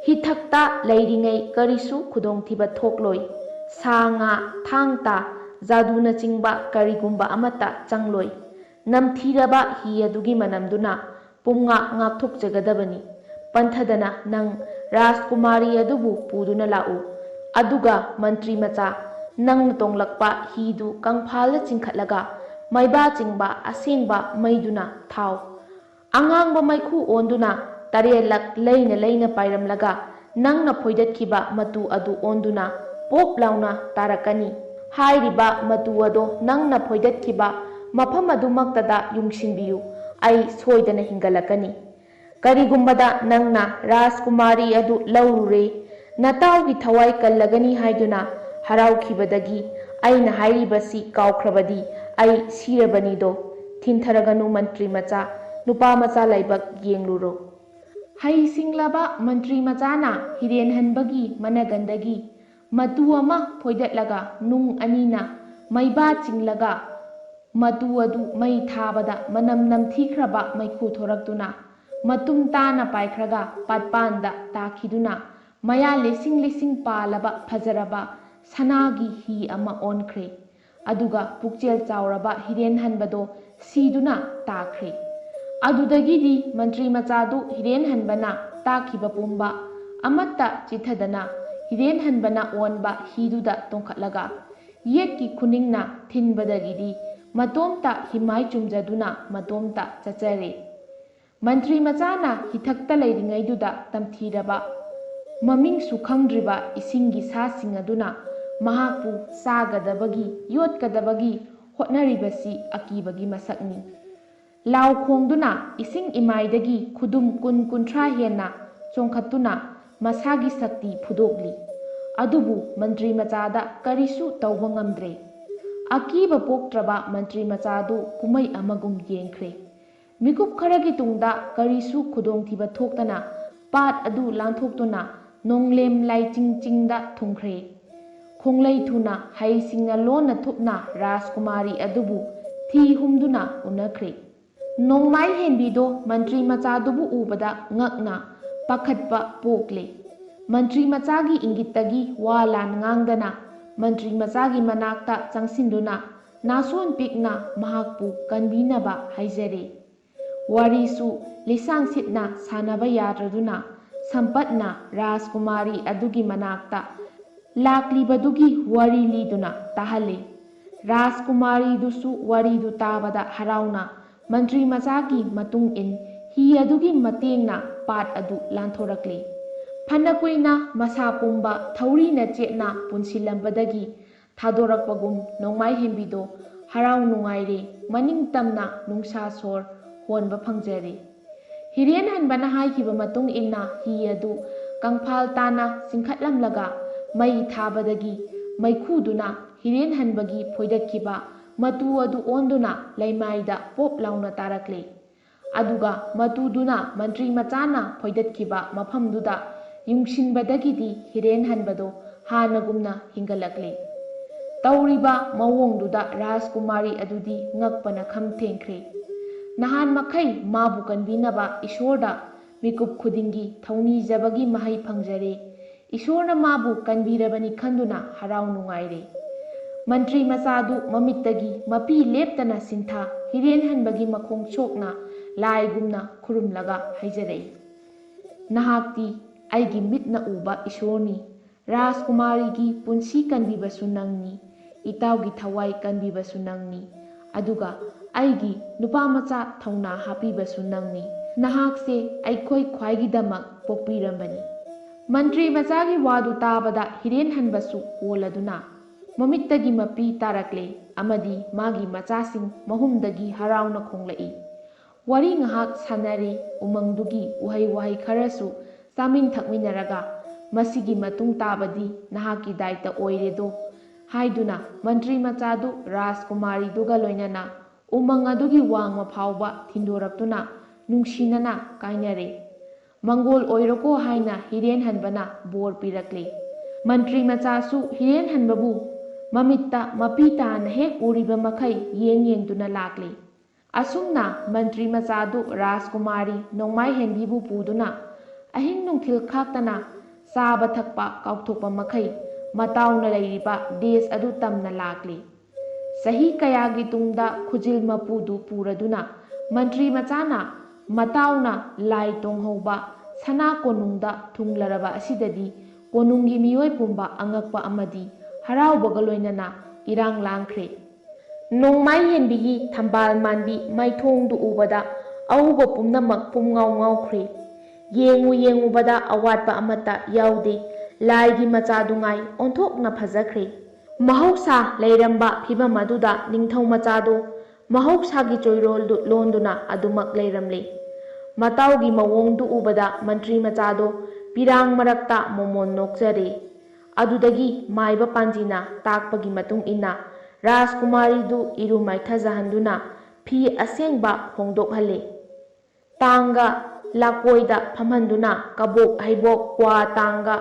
ꯍꯤꯊꯛꯇ ꯂꯩꯔꯤꯉꯩ ꯀꯔꯤꯁꯨ ꯈꯨꯗꯣꯡꯊꯤꯕ ꯊꯣꯛꯂꯣꯏ꯫ ꯁꯥ ꯉꯥ, ꯊꯥꯡ ꯇꯥ, ꯖꯥꯗꯨꯅꯆꯤꯡꯕ ꯀꯔꯤꯒꯨꯝꯕ ꯑꯃꯠꯇ ꯆꯪꯂꯣꯏ꯫ ꯅꯝꯊꯤꯔꯕ ꯍꯤ ꯑꯗꯨꯒꯤ ꯃꯅꯝꯗꯨꯅ ꯄꯨꯝꯉꯥꯛ ꯉꯥꯛꯊꯣꯛꯆꯒꯗꯕꯅꯤ꯫ ꯄꯟꯊꯗꯅ ꯅꯪ ꯔꯥꯖꯀꯨꯃꯥꯔꯤ ꯑꯗꯨꯕꯨ ꯄꯨꯗꯨꯅ ꯂꯥꯛꯎ꯫ ꯑꯗꯨꯒ ꯃꯟꯇ꯭ꯔꯤ ꯃꯆꯥ, ꯅꯪꯅ ꯇꯣꯡꯂꯛꯄ ꯍꯤꯗꯨ ꯀꯪꯐꯥꯜꯗ ꯆꯤꯡꯈꯠꯂꯒ ꯃꯩꯕꯥ ꯆꯤꯡꯕ ꯑꯁꯦꯡꯕ ꯃꯩꯗꯨꯅ ꯊꯥꯎ꯫ ꯑꯉꯥꯡꯕ ꯃꯩꯈꯨ ꯑꯣꯟꯗꯨꯅ ꯇꯔꯦꯠꯂꯛ ꯂꯩꯅ ꯂꯩꯅ ꯄꯥꯏꯔꯝꯂꯒ ꯅꯪꯅ ꯐꯣꯏꯗꯠꯈꯤꯕ ꯃꯇꯨ ꯑꯗꯨ ꯑꯣꯟꯗꯨꯅ ꯄꯣꯞ ꯂꯥꯎꯅ ꯇꯥꯔꯛꯀꯅꯤ꯫ ꯍꯥꯏꯔꯤꯕ ꯃꯇꯨ ꯑꯗꯣ ꯅꯪꯅ ꯐꯣꯏꯗꯠꯈꯤꯕ ꯃꯐꯝ ꯑꯗꯨꯃꯛꯇꯗ ꯌꯨꯡꯁꯤꯟꯕꯤꯌꯨ꯫ ꯑꯩ ꯁꯣꯏꯗꯅ ꯍꯤꯡꯒꯠꯂꯛꯀꯅꯤ꯫ ꯀꯔꯤꯒꯨꯝꯕꯗ ꯅꯪꯅ ꯔꯥꯖꯀꯨꯃꯥꯔꯤ ꯑꯗꯨ ꯂꯧꯔꯨꯔꯦ, ꯅꯇꯥꯎꯒꯤ ꯊꯋꯥꯏ ꯀꯜꯂꯒꯅꯤ ꯍꯥꯏꯗꯨꯅ ꯍꯔꯥꯎꯈꯤꯕꯗꯒꯤ ꯑꯩꯅ ꯍꯥꯏꯔꯤꯕꯁꯤ ꯀꯥꯎꯈ꯭ꯔꯕꯗꯤ ꯑꯩ ꯁꯤꯔꯕꯅꯤꯗꯣ꯫ ꯊꯤꯟꯊꯔꯒꯅꯨ ꯃꯟꯇ꯭ꯔꯤ ꯃꯆꯥ, ꯅꯨꯄꯥ ꯃꯆꯥ ꯂꯥꯏꯕꯛ ꯌꯦꯡꯂꯨꯔꯣ꯫ ꯍꯩ-ꯁꯤꯡꯂꯕ ꯃꯟꯇ꯭ꯔꯤ ꯃꯆꯥꯅ ꯍꯤꯔꯦꯟ ꯍꯟꯕꯒꯤ ꯃꯅꯒꯟꯗꯒꯤ ꯃꯇꯨ ꯑꯃ ꯐꯣꯏꯗꯠꯂꯒ ꯅꯨꯡ ꯑꯅꯤꯅ ꯃꯩꯕꯥ ꯆꯤꯡꯂꯒ ꯃꯇꯨ ꯑꯗꯨ ꯃꯩ ꯊꯥꯕꯗ ꯃꯅꯝ ꯅꯝꯊꯤꯈ꯭ꯔꯕ ꯃꯩꯈꯨ ꯊꯣꯔꯛꯇꯨꯅ ꯃꯇꯨꯝ ꯇꯥꯅ パイꯈ꯭ꯔꯒ ꯄꯥꯠꯄꯥꯟꯗ ꯇꯥꯈꯤꯗꯨꯅ ꯃꯌꯥ ꯂꯤꯁꯤꯡ ꯂꯤꯁꯤꯡ ꯄꯥꯜꯂꯕ ꯐꯖꯔꯕ ꯁꯅꯥꯒꯤ ꯍꯤ ꯑꯃ ꯑꯣꯟꯈ꯭ꯔꯦ꯫ ꯑꯗꯨꯒ ꯄꯨꯛꯆꯦꯜ ꯆꯥꯎꯔꯕ ꯍꯤꯔꯦꯟ ꯍꯟꯕꯗꯣ ꯁꯤꯗꯨꯅ ꯇꯥꯈ꯭ꯔꯦ꯫ ꯑꯗꯨꯗꯒꯤꯗꯤ ꯃꯟꯇ꯭ꯔꯤ ꯃꯆꯥꯗꯨ ꯍꯤꯔꯦꯟ ꯍꯟꯕꯅ ꯇꯥꯛꯈꯤꯕ ꯄꯨꯝꯕ ꯑꯃꯠꯇ ꯆꯤꯠꯊꯗꯅ ꯍꯤꯔꯦꯟ ꯍꯟꯕꯅ ꯑꯣꯟꯕ ꯍꯤꯗꯨꯗ ꯇꯣꯡꯈꯠꯂꯒ ꯌꯦꯠꯀꯤ ꯈꯨꯅꯤꯡꯅ ꯊꯤꯟꯕꯗꯒꯤꯗꯤ ꯃꯇꯣꯝꯇ ꯍꯤꯃꯥꯏ ꯆꯨꯝꯖꯗꯨꯅ ꯃꯇꯣꯝꯇ ꯆꯠꯆꯔꯦ꯫ ꯃꯟꯇ꯭ꯔꯤ ꯃꯆꯥꯅ ꯍꯤꯊꯛꯇ ꯂꯩꯔꯤꯉꯩꯗꯨꯗ ꯇꯝꯊꯤꯔꯕ ꯃꯃꯤꯡꯁꯨ ꯈꯪꯗ꯭ꯔꯤꯕ ꯏꯁꯤꯡꯒꯤ ꯁꯥꯁꯤꯡ ꯑꯗꯨꯅ ꯃꯍꯥꯛꯄꯨ ꯆꯥꯒꯗꯕꯒꯤ ꯌꯣꯠꯀꯗꯕꯒꯤ ꯍꯣꯠꯅꯔꯤꯕꯁꯤ ꯑꯀꯤꯕꯒꯤ ꯃꯁꯛꯅꯤ꯫ ꯂꯥꯎ ꯈꯣꯡꯗꯨꯅ ꯏꯁꯤꯡ ꯏꯃꯥꯏꯗꯒꯤ ꯈꯨꯗꯨꯝ ꯀꯨꯟ ꯀꯨꯟꯊ꯭ꯔꯥ ꯍꯦꯟꯅ ꯆꯣꯡꯈꯠꯇꯨꯅ ꯃꯁꯥꯒꯤ ꯁꯛꯇꯤ ꯐꯨꯗꯣꯛꯂꯤ꯫ ꯑꯗꯨꯕꯨ ꯃꯟꯇ꯭ꯔꯤ ꯃꯆꯥꯗ ꯀꯔꯤꯁꯨ ꯇꯧꯕ ꯉꯝꯗ꯭ꯔꯦ꯫ ꯑꯀꯤꯕ ꯄꯣꯛꯇ꯭ꯔꯕ ꯃꯟꯇ꯭ꯔꯤ ꯃꯆꯥꯗꯨ ꯀꯨꯝꯃꯩ ꯑꯃꯒꯨꯝ ꯌꯦꯡꯈ꯭ꯔꯦ꯫ ꯃꯤꯀꯨꯞ ꯈꯔꯒꯤ ꯇꯨꯡꯗ ꯀꯔꯤꯁꯨ ꯈꯨꯗꯣꯡꯊꯤꯕ ꯊꯣꯛꯇꯅ ꯄꯥꯠ ꯑꯗꯨ ꯂꯥꯟꯊꯣꯛꯇꯨꯅ ꯅꯣꯡꯂꯦꯝ ꯂꯥꯏꯆꯤꯡ ꯆꯤꯡꯗ ꯊꯨꯡꯈ꯭ꯔꯦ꯫ ꯈꯣꯡꯂꯩ ꯊꯨꯅ ꯍꯩꯁꯤꯡꯅ ꯂꯣꯟꯅ ꯊꯨꯞꯅ ꯔꯥꯖꯀꯨꯃꯥꯔꯤ ꯑꯗꯨꯕꯨ ꯊꯤ ꯍꯨꯝꯗꯨꯅ ꯎꯅꯈ꯭ꯔꯦ꯫ ꯅꯣꯡꯃꯥꯏ ꯍꯦꯟꯕꯤꯗꯣ ꯃꯟꯇ꯭ꯔꯤ ꯃꯆꯥꯗꯨꯕꯨ ꯎꯕꯗ ꯉꯛꯅ ꯄꯥꯈꯠꯄ ꯄꯣꯛꯂꯦ꯫ ꯃꯟꯇ꯭ꯔꯤ ꯃꯆꯥꯒꯤ ꯏꯪꯒꯤꯠꯇꯒꯤ ꯋꯥ ꯂꯥꯟ ꯉꯥꯡꯗꯅ ꯃꯟꯇ꯭ꯔꯤ ꯃꯆꯥꯒꯤ ꯃꯅꯥꯛꯇ ꯆꯪꯁꯤꯟꯗꯨꯅ ꯅꯥꯁꯣꯟ ꯄꯤꯛꯅ ꯃꯍꯥꯛꯄꯨ ꯀꯟꯕꯤꯅꯕ ꯍꯥꯏꯖꯔꯦ꯫ ꯋꯥꯔꯤꯁꯨ ꯂꯤꯁꯥꯡ ꯁꯤꯠꯅ ꯁꯥꯟꯅꯕ ꯌꯥꯗ꯭ꯔꯗꯨꯅ ꯁꯝꯄꯠꯅ ꯔꯥꯖꯀꯨꯃꯥꯔꯤ ꯑꯗꯨꯒꯤ ꯃꯅꯥꯛꯇ ꯂꯥꯛꯂꯤꯕꯗꯨꯒꯤ ꯋꯥꯔꯤ ꯂꯤꯗꯨꯅ ꯇꯥꯍꯜꯂꯦ꯫ ꯔꯥꯖꯀꯨꯃꯥꯔꯤꯗꯨꯁꯨ ꯋꯥꯔꯤꯗꯨ ꯇꯥꯕꯗ ꯍꯔꯥꯎꯅ ꯃꯟꯇ꯭ꯔꯤ ꯃꯆꯥꯒꯤ ꯃꯇꯨꯡ ꯏꯟ ꯍꯤ ꯑꯗꯨꯒꯤ ꯃꯇꯦꯡꯅ ꯄꯥꯠ ꯑꯗꯨ ꯂꯥꯟꯊꯣꯔꯛꯂꯦ꯫ ꯐꯅ ꯀꯨꯏꯅ ꯃꯁꯥ ꯄꯨꯝꯕ ꯊꯧꯔꯤꯅ ꯆꯦꯠꯅ ꯄꯨꯟꯁꯤꯜꯂꯝꯕꯗꯒꯤ ꯊꯥꯗꯣꯔꯛꯄꯒꯨꯝ ꯅꯣꯡꯃꯥꯏ ꯍꯦꯟꯕꯤꯗꯣ ꯍꯔꯥꯎ ꯅꯨꯡꯉꯥꯏꯔꯦ ꯃꯅꯤꯡ ꯇꯝꯅ ꯅꯨꯡꯁꯥ ꯁꯣꯔ ꯍꯣꯟꯕ ꯐꯪꯖꯔꯦ꯫ ꯍꯤꯔꯦꯟ ꯍꯟꯕꯅ ꯍꯥꯏꯈꯤꯕ ꯃꯇꯨꯡ ꯏꯟꯅ ꯍꯤ ꯑꯗꯨ ꯀꯪꯐꯥꯜ ꯇꯥꯅ ꯆꯤꯡꯈꯠꯂꯝꯂꯒ ꯃꯩ ꯊꯥꯕꯗꯒꯤ ꯃꯩꯈꯨꯗꯨꯅ ꯍꯤꯔꯦꯟ ꯍꯟꯕꯒꯤ ꯐꯣꯏꯗꯠꯈꯤꯕ ꯃꯇꯨ ꯑꯗꯨ ꯑꯣꯟꯗꯨꯅ ꯂꯩꯃꯥꯏꯗ ꯄꯣꯞ ꯂꯥꯎꯅ ꯇꯥꯔꯛꯂꯦ꯫ ꯑꯗꯨꯒ ꯃꯇꯨꯗꯨꯅ ꯃꯟꯇ꯭ꯔꯤ ꯃꯆꯥꯅ ꯐꯣꯏꯗꯠꯈꯤꯕ ꯃꯐꯝꯗꯨꯗ ꯌꯨꯡꯁꯤꯟꯕꯗꯒꯤꯗꯤ ꯍꯤꯔꯦꯟ ꯍꯟꯕꯗꯣ ꯍꯥꯟꯅꯒꯨꯝꯅ ꯍꯤꯡꯒꯠꯂꯛꯂꯦ꯫ ꯇꯧꯔꯤꯕ ꯃꯑꯣꯡꯗꯨꯗ ꯔꯥꯖꯀꯨꯃꯥꯔꯤ ꯑꯗꯨꯗꯤ ꯉꯛꯄꯅ ꯈꯝ ꯊꯦꯡꯈ꯭ꯔꯦ꯫ ꯅꯍꯥꯟ ꯃꯈꯩ ꯃꯥꯕꯨ ꯀꯟꯕꯤꯅꯕ ꯏꯁꯣꯔꯗ ꯃꯤꯀꯨꯞ ꯈꯨꯗꯤꯡꯒꯤ ꯊꯧꯅꯤꯖꯕꯒꯤ ꯃꯍꯩ ꯐꯪꯖꯔꯦ꯫ ꯏꯁꯣꯔꯅ ꯃꯥꯕꯨ ꯀꯟꯕꯤꯔꯕꯅꯤ ꯈꯟꯗꯨꯅ ꯍꯔꯥꯎ ꯅꯨꯡꯉꯥꯏꯔꯦ꯫ ꯃꯟꯇ꯭ꯔꯤ ꯃꯆꯥꯗꯨ ꯃꯃꯤꯠꯇꯒꯤ ꯃꯄꯤ ꯂꯦꯞꯇꯅ ꯁꯤꯟꯊꯥ ꯍꯤꯔꯦꯟ ꯍꯟꯕꯒꯤ ꯃꯈꯣꯡ ꯁꯣꯛꯅ ꯂꯥꯏꯒꯨꯝꯅ ꯈꯨꯔꯨꯝꯂꯒ ꯍꯥꯏꯖꯔꯛꯏ꯫ ꯅꯍꯥꯛꯇꯤ ꯑꯩꯒꯤ ꯃꯤꯠꯅ ꯎꯕ ꯏꯁꯣꯔꯅꯤ꯫ ꯔꯥꯖꯀꯨꯃꯥꯔꯤꯒꯤ ꯄꯨꯟꯁꯤ ꯀꯟꯕꯤꯕꯁꯨ ꯅꯪꯅꯤ꯫ ꯏꯇꯥꯎꯒꯤ ꯊꯋꯥꯏ ꯀꯟꯕꯤꯕꯁꯨ ꯅꯪꯅꯤ꯫ ꯑꯗꯨꯒ ꯑꯩꯒꯤ ꯅꯨꯄꯥꯃꯆꯥ ꯊꯧꯅꯥ ꯍꯥꯞꯄꯤꯕꯁꯨ ꯅꯪꯅꯤ꯫ ꯅꯍꯥꯛꯁꯦ ꯑꯩꯈꯣꯏ ꯈ꯭ꯋꯥꯏꯒꯤꯗꯃꯛ ꯄꯣꯛꯄꯤꯔꯝꯕꯅꯤ꯫ ꯃꯟꯇ꯭ꯔꯤ ꯃꯆꯥꯒꯤ ꯋꯥꯗꯨ ꯇꯥꯕꯗ ꯍꯤꯔꯦꯟ ꯍꯟꯕꯁꯨ ꯑꯣꯜꯂꯗꯨꯅ ꯃꯃꯤꯠꯇꯒꯤ ꯃꯄꯤ ꯇꯥꯔꯛꯂꯦ ꯑꯃꯗꯤ ꯃꯥꯒꯤ ꯃꯆꯥꯁꯤꯡ ꯃꯍꯨꯝꯗꯒꯤ ꯍꯔꯥꯎꯅ ꯈꯣꯡꯂꯛꯏ꯫ ꯋꯥꯔꯤ ꯉꯥꯏꯍꯥꯛ ꯁꯥꯟꯅꯔꯦ ꯎꯃꯪꯗꯨꯒꯤ ꯎꯍꯩ ꯋꯥꯍꯩ ꯈꯔꯁꯨ ꯆꯥꯃꯤꯟ ꯊꯛꯃꯤꯟꯅꯔꯒ ꯃꯁꯤꯒꯤ ꯃꯇꯨꯡ ꯇꯥꯕꯗꯤ ꯅꯍꯥꯛꯀꯤ ꯗꯥꯏꯇ ꯑꯣꯏꯔꯦꯗꯣ ꯍꯥꯏꯗꯨꯅ ꯃꯟꯇ꯭ꯔꯤ ꯃꯆꯥꯗꯨ ꯔꯥꯖꯀꯨꯃꯥꯔꯤꯗꯨꯒ ꯂꯣꯏꯅꯅ ꯎꯃꯪ ꯑꯗꯨꯒꯤ ꯋꯥꯡꯃ ꯐꯥꯎꯕ ꯊꯤꯟꯗꯣꯔꯛꯇꯨꯅ ꯅꯨꯡꯁꯤꯅꯅ ꯀꯥꯏꯅꯔꯦ꯫ ꯃꯪꯒꯣꯜ ꯑꯣꯏꯔꯣꯀꯣ ꯍꯥꯏꯅ ꯍꯤꯔꯦꯟ ꯍꯟꯕꯅ ꯕꯣꯔ ꯄꯤꯔꯛꯂꯦ꯫ ꯃꯟꯇ꯭ꯔꯤ ꯃꯆꯥꯁꯨ ꯍꯤꯔꯦꯟ ꯍꯟꯕꯕꯨ ꯃꯃꯤꯠꯇ ꯃꯄꯤ ꯇꯥꯅ ꯍꯦꯛ ꯎꯔꯤꯕ ꯃꯈꯩ ꯌꯦꯡꯗꯨꯅ ꯂꯥꯛꯂꯦ꯫ ꯑꯁꯨꯝꯅ ꯃꯟꯇ꯭ꯔꯤ ꯃꯆꯥꯗꯨ ꯔꯥꯖꯀꯨꯃꯥꯔꯤ ꯅꯣꯡꯃꯥꯏ ꯍꯦꯟꯕꯤꯕꯨ ꯄꯨꯗꯨꯅ ꯑꯍꯤꯡ ꯅꯨꯡꯊꯤꯜ ꯈꯥꯛꯇꯅ ꯆꯥꯕ ꯊꯛꯄ ꯀꯥꯎꯊꯣꯛꯄ ꯃꯈꯩ ꯃꯇꯥꯎꯅ ꯂꯩꯔꯤꯕ ꯗꯦꯁ ꯑꯗꯨ ꯇꯝꯅ ꯂꯥꯛꯂꯦ꯫ ꯆꯍꯤ ꯀꯌꯥꯒꯤ ꯇꯨꯡꯗ ꯈꯨꯖꯤꯜ ꯃꯄꯨꯗꯨ ꯄꯨꯔꯗꯨꯅ ꯃꯟꯇ꯭ꯔꯤ ꯃꯆꯥꯅ ꯃꯇꯥꯎꯅ ꯂꯥꯏ ꯇꯣꯡꯍꯧꯕ ꯁꯅꯥ ꯀꯣꯅꯨꯡꯗ ꯊꯨꯡꯂꯔꯕ ꯑꯁꯤꯗꯗꯤ ꯀꯣꯅꯨꯡꯒꯤ ꯃꯤꯑꯣꯏ ꯄꯨꯝꯕ ꯑꯉꯛꯄ ꯑꯃꯗꯤ ꯍꯔꯥꯎꯕꯒ ꯂꯣꯏꯅꯅ ꯏꯔꯥꯡ ꯂꯥꯡꯈ꯭ꯔꯦ꯫ ꯅꯣꯡꯃꯥꯏ ꯍꯦꯟꯕꯤꯒꯤ ꯊꯝꯕꯥꯜ ꯃꯥꯟꯕꯤ ꯃꯥꯏꯊꯣꯡꯗꯨ ꯎꯕꯗ ꯑꯎꯕ ꯄꯨꯝꯅꯃꯛ ꯄꯨꯝꯉꯥꯎ ꯉꯥꯎꯈ꯭ꯔꯦ꯫ ꯌꯦꯡꯉꯨꯕꯗ ꯑꯋꯥꯠꯄ ꯑꯃꯠꯇ ꯌꯥꯎꯗꯦ꯫ ꯂꯥꯏꯒꯤ ꯃꯆꯥꯗꯨꯉꯥꯏ ꯑꯣꯟꯊꯣꯛꯅ ꯐꯖꯈ꯭ꯔꯦ꯫ ꯃꯍꯧꯁꯥ ꯂꯩꯔꯝꯕ ꯐꯤꯚꯝ ꯑꯗꯨꯗ ꯅꯤꯡꯊꯧ ꯃꯆꯥꯗꯣ ꯃꯍꯧꯁꯥꯒꯤ ꯆꯣꯏꯔꯣꯜꯗꯨ ꯂꯣꯟꯗꯨꯅ ꯑꯗꯨꯃꯛ ꯂꯩꯔꯝꯂꯦ꯫ ꯃꯇꯥꯎꯒꯤ ꯃꯑꯣꯡꯗꯨ ꯎꯕꯗ ꯃꯟꯇ꯭ꯔꯤ ꯃꯆꯥꯗꯣ ꯄꯤꯔꯥꯡ ꯃꯔꯛꯇ ꯃꯣꯃꯣꯟ ꯅꯣꯛꯆꯔꯦ꯫ ꯑꯗꯨꯗꯒꯤ ꯃꯥꯏꯕ ꯄꯥꯟꯖꯤꯅ ꯇꯥꯛꯄꯒꯤ ꯃꯇꯨꯡ ꯏꯟꯅ ꯔꯥꯖꯀꯨꯃꯥꯔꯤꯗꯨ ꯏꯔꯨ ꯃꯥꯏꯊꯖꯍꯟꯗꯨꯅ ꯐꯤ ꯑꯁꯦꯡꯕ ꯍꯣꯡꯗꯣꯛꯍꯜꯂꯦ꯫ ꯇꯥꯡꯒ ꯂꯥꯀꯣꯏꯗ ꯐꯝꯍꯟꯗꯨꯅ ꯀꯕꯣꯛ ꯍꯩꯕꯣꯛ ꯀ꯭ꯋꯥ ꯇꯥꯡꯒ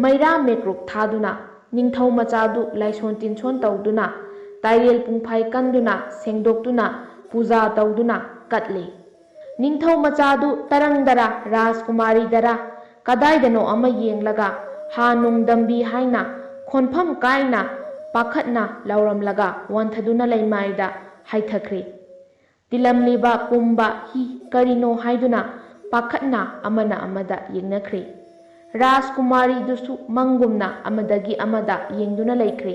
ꯃꯩꯔꯥ ꯃꯦꯀ꯭ꯔꯨꯛ ꯊꯥꯗꯨꯅ ꯅꯤꯡꯊꯧ ꯃꯆꯥꯗꯨ ꯂꯥꯏꯁꯣꯟ ꯇꯤꯟꯁꯣꯟ ꯇꯧꯗꯨꯅ ꯇꯥꯏꯔꯦꯜ ꯄꯨꯡꯐꯥꯏ ꯀꯟꯗꯨꯅ ꯁꯦꯡꯗꯣꯛꯇꯨꯅ ꯄꯨꯖꯥ ꯇꯧꯗꯨꯅ ꯀꯠꯂꯦ꯫ ꯅꯤꯡꯊꯧ ꯃꯆꯥꯗꯨ ꯇꯔꯪꯗꯔꯥ ꯔꯥꯖꯀꯨꯃꯥꯔꯤꯗꯔꯥ ꯀꯗꯥꯏꯗꯅꯣ ꯑꯃ ꯌꯦꯡꯂꯒ ꯍꯥ ꯅꯣꯡꯗꯝꯕꯤ ꯍꯥꯏꯅ ꯈꯣꯟꯐꯝ ꯀꯥꯏꯅ ꯄꯥꯈꯠꯅ ꯂꯥꯎꯔꯝꯂꯒ ꯋꯥꯟꯊꯗꯨꯅ ꯂꯩꯃꯥꯏꯗ ꯍꯥꯏꯊꯈ꯭ꯔꯦ꯫ ꯇꯤꯜꯂꯝꯂꯤꯕ ꯄꯨꯝꯕ ꯍꯤ ꯀꯔꯤꯅꯣ ꯍꯥꯏꯗꯨꯅ ꯄꯥꯈꯠꯅ ꯑꯃꯅ ꯑꯃꯗ ꯌꯦꯡꯅꯈ꯭ꯔꯦ꯫ ꯔꯥꯖꯀꯨꯃꯥꯔꯤꯗꯨꯁꯨ ꯃꯪꯒꯨꯝꯅ ꯑꯃꯗꯒꯤ ꯑꯃꯗ ꯌꯦꯡꯗꯨꯅ ꯂꯩꯈ꯭ꯔꯦ꯫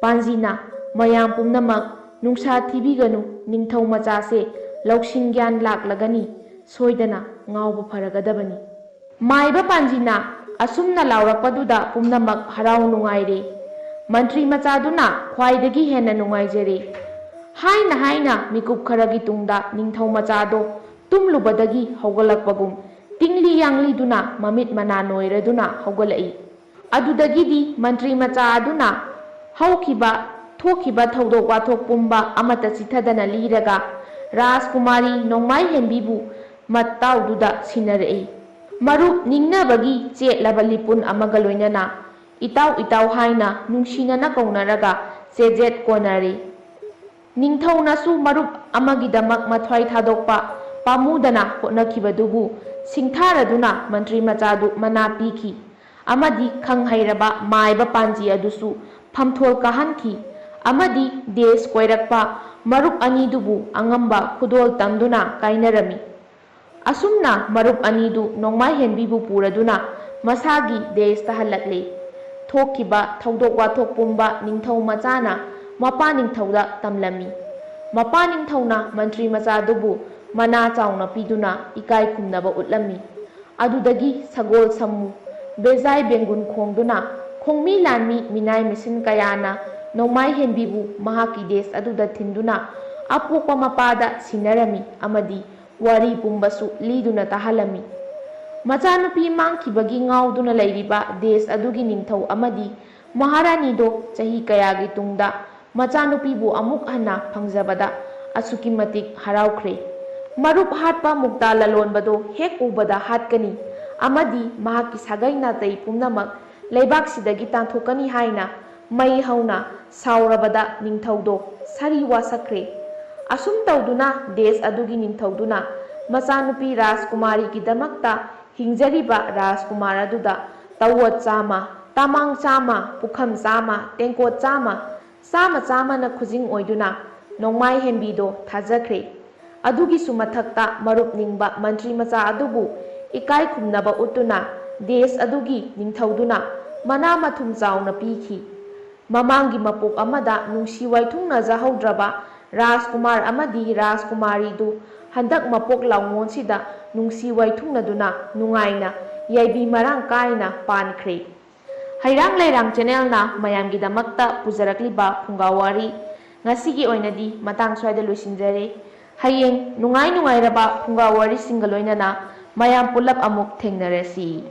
ꯄꯥꯟꯖꯤꯅ ꯃꯌꯥꯝ ꯄꯨꯝꯅꯃꯛ ꯅꯨꯡꯁꯥ ꯊꯤꯕꯤꯒꯅꯨ ꯅꯤꯡꯊꯧ ꯃꯆꯥꯁꯦ ꯂꯧꯁꯤꯡ ꯒ꯭ꯌꯥꯟ ꯂꯥꯛꯂꯒꯅꯤ ꯁꯣꯏꯗꯅ ꯉꯥꯎꯕ ꯐꯔꯒꯗꯕꯅꯤ꯫ ꯃꯥꯏꯕ ꯄꯥꯟꯖꯤꯅ ꯑꯁꯨꯝꯅ ꯂꯥꯎꯔꯛꯄꯗꯨꯗ ꯄꯨꯝꯅꯃꯛ ꯍꯔꯥꯎ ꯅꯨꯡꯉꯥꯏꯔꯦ꯫ ꯃꯟꯇ꯭ꯔꯤ ꯃꯆꯥꯗꯨꯅ ꯈ꯭ꯋꯥꯏꯗꯒꯤ ꯍꯦꯟꯅ ꯅꯨꯡꯉꯥꯏꯖꯔꯦ꯫ ꯍꯥꯏꯅ ꯃꯤꯀꯨꯞ ꯈꯔꯒꯤ ꯇꯨꯡꯗ ꯅꯤꯡꯊꯧ ꯃꯆꯥꯗꯣ ꯇꯨꯝꯂꯨꯕꯗꯒꯤ ꯍꯧꯒꯠꯂꯛꯄꯒꯨꯝ ꯇꯤꯡꯂꯤ ꯌꯥꯡꯂꯤꯗꯨꯅ ꯃꯃꯤꯠ ꯃꯅꯥ ꯅꯣꯏꯔꯗꯨꯅ ꯍꯧꯒꯠꯂꯛꯏ꯫ ꯑꯗꯨꯗꯒꯤꯗꯤ ꯃꯟꯇ꯭ꯔꯤ ꯃꯆꯥ ꯑꯗꯨꯅ ꯍꯧꯈꯤꯕ ꯊꯣꯛꯈꯤꯕ ꯊꯧꯗꯣꯛ ꯋꯥꯊꯣꯛ ꯄꯨꯝꯕ ꯑꯃꯠꯇ ꯆꯤꯊꯗꯅ ꯂꯤꯔꯒ ꯔꯥꯖꯀꯨꯃꯥꯔꯤ ꯅꯣꯡꯃꯥꯏ ꯍꯦꯟꯕꯤꯕꯨ ꯃꯇꯥꯎꯗꯨꯗ ꯁꯤꯟꯅꯔꯛꯏ꯫ ꯃꯔꯨꯞ ꯅꯤꯡꯅꯕꯒꯤ ꯆꯦꯠꯂꯕ ꯂꯤꯄꯨꯟ ꯑꯃꯒ ꯂꯣꯏꯅꯅ ꯏꯇꯥꯎ ꯏꯇꯥꯎ ꯍꯥꯏꯅ ꯅꯨꯡꯁꯤꯅꯅ ꯀꯧꯅꯔꯒ ꯆꯦꯖꯦꯠ ꯀꯣꯟꯅꯔꯦ꯫ ꯅꯤꯡꯊꯧꯅꯁꯨ ꯃꯔꯨꯞ ꯑꯃꯒꯤꯗꯃꯛ ꯃꯊ꯭ꯋꯥꯏ ꯊꯥꯗꯣꯛꯄ ꯄꯥꯝꯃꯨꯗꯅ ꯍꯣꯠꯅꯈꯤꯕꯗꯨꯕꯨ ꯁꯤꯡꯊꯥꯔꯗꯨꯅ ꯃꯟꯇ꯭ꯔꯤ ꯃꯆꯥꯗꯨ ꯃꯅꯥ ꯄꯤꯈꯤ ꯑꯃꯗꯤ ꯈꯪ ꯍꯩꯔꯕ ꯃꯥꯏꯕ ꯄꯥꯟꯖꯤ ꯑꯗꯨꯁꯨ ꯐꯝꯊꯣꯜ ꯀꯥꯍꯟꯈꯤ ꯑꯃꯗꯤ ꯗꯦꯁ ꯀꯣꯏꯔꯛꯄ ꯃꯔꯨꯞ ꯑꯅꯤꯗꯨꯕꯨ ꯑꯉꯝꯕ ꯈꯨꯗꯣꯜ ꯇꯝꯗꯨꯅ ꯀꯥꯏꯅꯔꯝꯃꯤ꯫ ꯑꯁꯨꯝꯅ ꯃꯔꯨꯞ ꯑꯅꯤꯗꯨ ꯅꯣꯡꯃꯥꯏ ꯍꯦꯟꯕꯤꯕꯨ ꯄꯨꯔꯗꯨꯅ ꯃꯁꯥꯒꯤ ꯗꯦꯁꯇ ꯍꯜꯂꯛꯂꯦ꯫ ꯊꯣꯛꯈꯤꯕ ꯊꯧꯗꯣꯛ ꯋꯥꯊꯣꯛ ꯄꯨꯝꯕ ꯅꯤꯡꯊꯧ ꯃꯆꯥꯅ ꯃꯄꯥ ꯅꯤꯡꯊꯧꯗ ꯇꯝꯂꯝꯃꯤ꯫ ꯃꯄꯥ ꯅꯤꯡꯊꯧꯅ ꯃꯟꯇ꯭ꯔꯤ ꯃꯆꯥꯗꯨꯕꯨ ꯃꯅꯥ ꯆꯥꯎꯅ ꯄꯤꯗꯨꯅ ꯏꯀꯥꯏ ꯈꯨꯝꯅꯕ ꯎꯠꯂꯝꯃꯤ꯫ ꯑꯗꯨꯗꯒꯤ ꯁꯒꯣꯜ ꯁꯝꯃꯨ ꯕꯦꯖꯥꯏ ꯕꯦꯡꯒꯨꯟ ꯈꯣꯡꯗꯨꯅ ꯈꯣꯡꯃꯤ ꯂꯥꯟꯃꯤ ꯃꯤꯅꯥꯏ ꯃꯤꯁꯤꯟ ꯀꯌꯥꯅ ꯅꯣꯡꯃꯥꯏ ꯍꯦꯟꯕꯤꯕꯨ ꯃꯍꯥꯛꯀꯤ ꯗꯦꯁ ꯑꯗꯨꯗ ꯊꯤꯟꯗꯨꯅ ꯑꯄꯣꯛꯄ ꯃꯄꯥꯗ ꯁꯤꯟꯅꯔꯝꯃꯤ ꯑꯃꯗꯤ ꯋꯥꯔꯤ ꯄꯨꯝꯕꯁꯨ ꯂꯤꯗꯨꯅ ꯇꯥꯍꯜꯂꯝꯃꯤ꯫ ꯃꯆꯥꯅꯨꯄꯤ ꯃꯥꯡꯈꯤꯕꯒꯤ ꯉꯥꯎꯗꯨꯅ ꯂꯩꯔꯤꯕ ꯗꯦꯁ ꯑꯗꯨꯒꯤ ꯅꯤꯡꯊꯧ ꯑꯃꯗꯤ ꯃꯍꯥꯔꯥꯅꯤꯗꯣ ꯆꯍꯤ ꯀꯌꯥꯒꯤ ꯇꯨꯡꯗ ꯃꯆꯥꯅꯨꯄꯤꯕꯨ ꯑꯃꯨꯛ ꯍꯟꯅ ꯐꯪꯖꯕꯗ ꯑꯁꯨꯛꯀꯤ ꯃꯇꯤꯛ ꯍꯔꯥꯎꯈ꯭ꯔꯦ꯫ ꯃꯔꯨꯞ ꯍꯥꯠꯄ ꯃꯨꯛꯇꯥ ꯂꯂꯣꯟꯕꯗꯣ ꯍꯦꯛ ꯎꯕꯗ ꯍꯥꯠꯀꯅꯤ ꯑꯃꯗꯤ ꯃꯍꯥꯛꯀꯤ ꯁꯥꯒꯩ ꯅꯥꯇꯩ ꯄꯨꯝꯅꯃꯛ ꯂꯩꯕꯥꯛꯁꯤꯗꯒꯤ ꯇꯥꯟꯊꯣꯛꯀꯅꯤ ꯍꯥꯏꯅ ꯃꯩ ꯍꯧꯅ ꯁꯥꯎꯔꯕꯗ ꯅꯤꯡꯊꯧꯗꯣ ꯁꯥꯔꯤ ꯋꯥꯁꯛꯈ꯭ꯔꯦ꯫ ꯑꯁꯨꯝ ꯇꯧꯗꯨꯅ ꯗꯦꯁ ꯑꯗꯨꯒꯤ ꯅꯤꯡꯊꯧꯗꯨꯅ ꯃꯆꯥꯅꯨꯄꯤ ꯔꯥꯖꯀꯨꯃꯥꯔꯤꯒꯤꯗꯃꯛꯇ ꯍꯤꯡꯖꯔꯤꯕ ꯔꯥꯖꯀꯨꯃꯥꯔ ꯑꯗꯨꯗ ꯇꯋꯣꯠ 100, ꯇꯃꯥꯡ 100, ꯄꯨꯈꯝ 100, ꯇꯦꯡꯀꯣꯠ 100, 100ꯅ ꯈꯨꯖꯤꯡ ꯑꯣꯏꯗꯨꯅ ꯅꯣꯡꯃꯥꯏ ꯍꯦꯟꯕꯤꯗꯣ ꯊꯥꯖꯈ꯭ꯔꯦ꯫ ꯑꯗꯨꯒꯤꯁꯨ ꯃꯊꯛꯇ ꯃꯔꯨꯞ ꯅꯤꯡꯕ ꯃꯟꯇ꯭ꯔꯤ ꯃꯆꯥ ꯑꯗꯨꯕꯨ ꯏꯀꯥꯏ ꯈꯨꯝꯅꯕ ꯎꯠꯇꯨꯅ ꯗꯦꯁ ꯑꯗꯨꯒꯤ ꯅꯤꯡꯊꯧꯗꯨꯅ ꯃꯅꯥ ꯃꯊꯨꯝ ꯆꯥꯎꯅ ꯄꯤꯈꯤ꯫ ꯃꯃꯥꯡꯒꯤ ꯃꯄꯣꯛ ꯑꯃꯗ ꯅꯨꯡꯁꯤ ꯋꯥꯏꯊꯨꯡꯅꯖꯍꯧꯗ꯭ꯔꯕ ꯔꯥꯖꯀꯨꯃꯥꯔ ꯑꯃꯗꯤ ꯔꯥꯖꯀꯨꯃꯥꯔꯤꯗꯨ ꯍꯟꯗꯛ ꯃꯄꯣꯛ ꯂꯥꯎꯉꯣꯟꯁꯤꯗ ꯅꯨꯡꯁꯤ ꯋꯥꯏꯊꯨꯡꯅꯗꯨꯅ ꯅꯨꯡꯉꯥꯏꯅ ꯌꯥꯏꯕꯤ ꯃꯔꯥꯡ ꯀꯥꯏꯅ ꯄꯥꯟꯈ꯭ꯔꯦ꯫ ꯍꯩꯔꯥꯡ ꯂꯩꯔꯥꯡ ꯆꯦꯅꯦꯜꯅ ꯃꯌꯥꯝꯒꯤꯗꯃꯛꯇ ꯄꯨꯖꯔꯛꯂꯤꯕ ꯐꯨꯡꯒꯥꯋꯥꯔꯤ ꯉꯁꯤꯒꯤ ꯑꯣꯏꯅꯗꯤ ꯃꯇꯥꯡ ꯁ꯭ꯋꯥꯏꯗ ꯂꯣꯏꯁꯤꯟꯖꯔꯦ꯫ ꯍꯌꯦꯡ ꯅꯨꯡꯉꯥꯏꯔꯕ ꯐꯨꯡꯒꯥ ꯋꯥꯔꯤꯁꯤꯡꯒ ꯂꯣꯏꯅꯅ ꯃꯌꯥꯝ ꯄꯨꯜꯂꯞ ꯑꯃꯨꯛ ꯊꯦꯡꯅꯔꯁꯤ꯫